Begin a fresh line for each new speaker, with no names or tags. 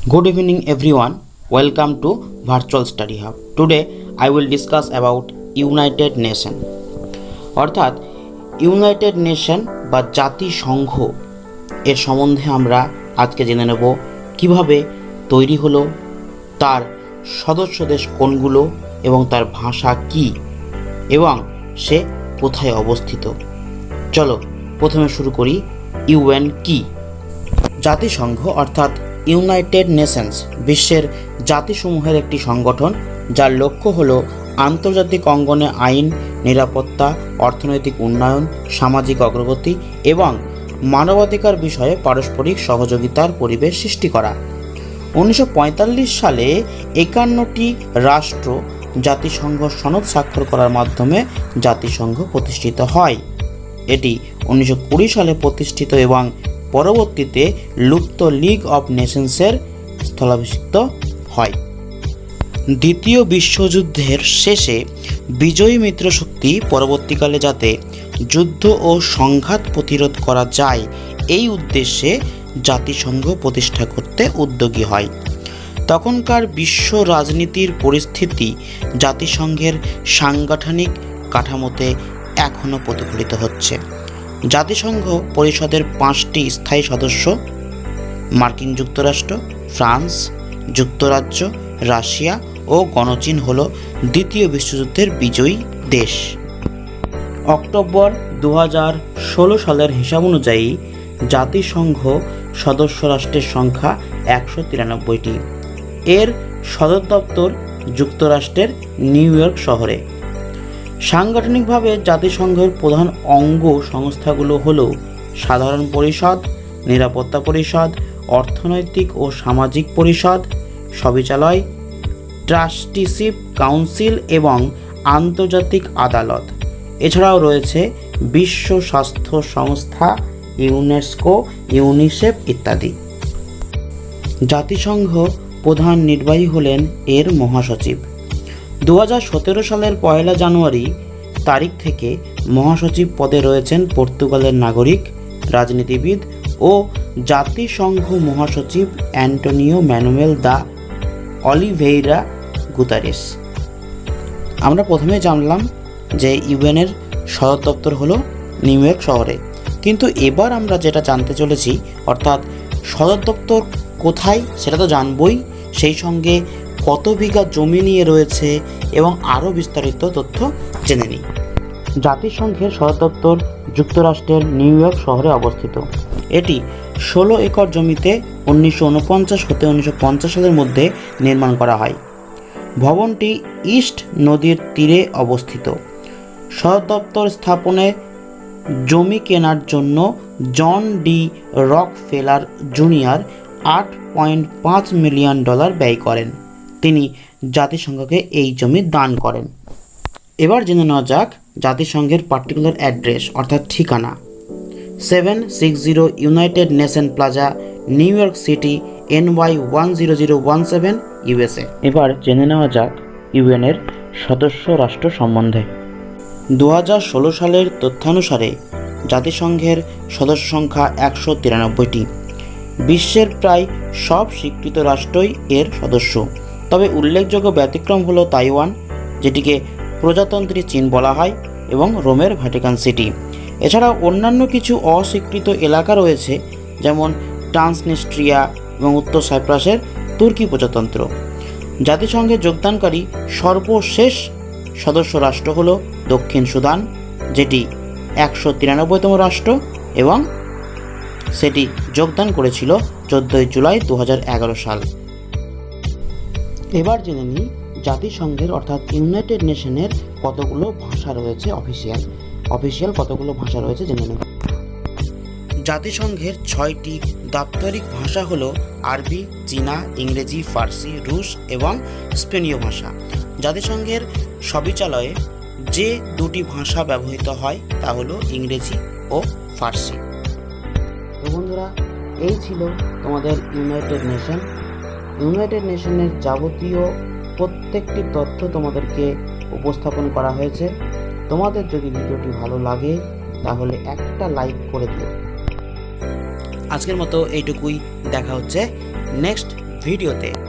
Good evening everyone. Welcome to virtual study hub. Today I will discuss about United Nation. অর্থাৎ United nation বা জাতিসংঘ এর সম্বন্ধে আমরা আজকে জেনে নেব কিভাবে তৈরি হলো, তার সদস্য দেশ কোনগুলো এবং তার ভাষা কি এবং সে কোথায় অবস্থিত। চলো প্রথমে শুরু করি। ইউএন কি? জাতিসংঘ অর্থাৎ ইউনাইটেড নেশনস বিশ্বের জাতিসমূহের একটি সংগঠন, যার লক্ষ্য হল আন্তর্জাতিক অঙ্গনে আইন, নিরাপত্তা, অর্থনৈতিক উন্নয়ন, সামাজিক অগ্রগতি এবং মানবাধিকার বিষয়ে পারস্পরিক সহযোগিতার পরিবেশ সৃষ্টি করা। 1945 সালে 51টি রাষ্ট্র জাতিসংঘ সনদ স্বাক্ষর করার মাধ্যমে জাতিসংঘ প্রতিষ্ঠিত হয়। এটি 1920 সালে প্রতিষ্ঠিত এবং পরবর্তীতে লুপ্ত লিগ অব নেশনসের স্থলাভিষিক্ত হয়। দ্বিতীয় বিশ্বযুদ্ধের শেষে বিজয়ী মিত্রশক্তি পরবর্তীকালে যাতে যুদ্ধ ও সংঘাত প্রতিরোধ করা যায়, এই উদ্দেশ্যে জাতিসংঘ প্রতিষ্ঠা করতে উদ্যোগী হয়। তখনকার বিশ্ব রাজনীতির পরিস্থিতি জাতিসংঘের সাংগঠনিক কাঠামোতে এখনও প্রতিফলিত হচ্ছে। জাতিসংঘ পরিষদের 5টি স্থায়ী সদস্য মার্কিন যুক্তরাষ্ট্র, ফ্রান্স, যুক্তরাজ্য, রাশিয়া ও গণচীন হল দ্বিতীয় বিশ্বযুদ্ধের বিজয়ী দেশ। অক্টোবর 2016 সালের হিসাব অনুযায়ী জাতিসংঘ সদস্য রাষ্ট্রের সংখ্যা 193টি। এর সদর দপ্তর যুক্তরাষ্ট্রের নিউ ইয়র্ক শহরে। সাংগঠনিকভাবে জাতিসংঘের প্রধান অঙ্গ সংস্থাগুলো হল সাধারণ পরিষদ, নিরাপত্তা পরিষদ, অর্থনৈতিক ও সামাজিক পরিষদ, সবিচালয়, ট্রাস্টিশিপ কাউন্সিল এবং আন্তর্জাতিক আদালত। এছাড়াও রয়েছে বিশ্ব স্বাস্থ্য সংস্থা, ইউনেস্কো, ইউনিসেফ ইত্যাদি। জাতিসংঘ প্রধান নির্বাহী হলেন এর মহাসচিব। 2017 সালের 1 জানুয়ারি তারিখ থেকে মহাসচিব পদে রয়েছেন পর্তুগালের নাগরিক, রাজনীতিবিদ ও জাতিসংঘ মহাসচিব অ্যান্টোনিও ম্যানুয়েল দা অলিভেইরা গুতারেস। আমরা প্রথমে জানলাম যে ইউএনের সদর দপ্তর হলো নিউ ইয়র্ক শহরে, কিন্তু এবার আমরা যেটা জানতে চলেছি অর্থাৎ সদর দপ্তর কোথায় সেটা তো জানবই, সেই সঙ্গে কত বিঘা জমি নিয়ে রয়েছে এবং আরও বিস্তারিত তথ্য জেনে নিই। জাতিসংঘের সদর দপ্তর যুক্তরাষ্ট্রের নিউ ইয়র্ক শহরে অবস্থিত। এটি 16 একর জমিতে 1949 হতে 1950 সালের মধ্যে নির্মাণ করা হয়। ভবনটি ইস্ট নদীর তীরে অবস্থিত। সদর দপ্তর স্থাপনে জমি কেনার জন্য জন ডি রকফেলার জুনিয়র $8.5 মিলিয়ন ব্যয় করেন। তিনি জাতিসংঘকে এই জমি দান করেন। এবার জেনে নেওয়া যাক জাতিসংঘের পার্টিকুলার অ্যাড্রেস অর্থাৎ ঠিকানা। 760 United nation plaza, new York city, NY 10017, USA। এবার জেনে নেওয়া যাক ইউএনের সদস্য রাষ্ট্র সম্বন্ধে। 2016 সালের তথ্যানুসারে জাতিসংঘের সদস্য সংখ্যা 193টি। বিশ্বের প্রায় সব স্বীকৃত রাষ্ট্রই এর সদস্য, তবে উল্লেখযোগ্য ব্যতিক্রম হলো তাইওয়ান, যেটিকে প্রজাতন্ত্রী চীন বলা হয়, এবং রোমের ভ্যাটিকান সিটি। এছাড়াও অন্যান্য কিছু অস্বীকৃত এলাকা রয়েছে, যেমন ট্রান্সনিস্ট্রিয়া এবং উত্তর সাইপ্রাসের তুর্কি প্রজাতন্ত্র। জাতিসংঘে যোগদানকারী সর্বশেষ সদস্য রাষ্ট্র হল দক্ষিণ সুদান, যেটি 193তম রাষ্ট্র এবং সেটি যোগদান করেছিল 14 জুলাই 2011 সাল। এবার জেনে নিই জাতিসংঘের অর্থাৎ ইউনাইটেড নেশনের কতগুলো ভাষা রয়েছে। অফিসিয়াল কতগুলো ভাষা রয়েছে জেনে নেব। জাতিসংঘের 6টি দাপ্তরিক ভাষা হলো আরবি, চীনা, ইংরেজি, ফার্সি, রুশ এবং স্পেনীয় ভাষা। জাতিসংঘের সবিচালয়ে যে 2টি ভাষা ব্যবহৃত হয় তা হলো ইংরেজি ও ফার্সি। তো বন্ধুরা, এই ছিল তোমাদের ইউনাইটেড নেশন। ইউনাইটেড নেশনের যাবতীয় প্রত্যেকটি তথ্য তোমাদেরকে উপস্থাপন করা হয়েছে। তোমাদের যদি ভিডিওটি ভালো লাগে তাহলে একটা লাইক করে দিও। আজকের মতো এইটুকুই, দেখা হচ্ছে নেক্সট ভিডিওতে।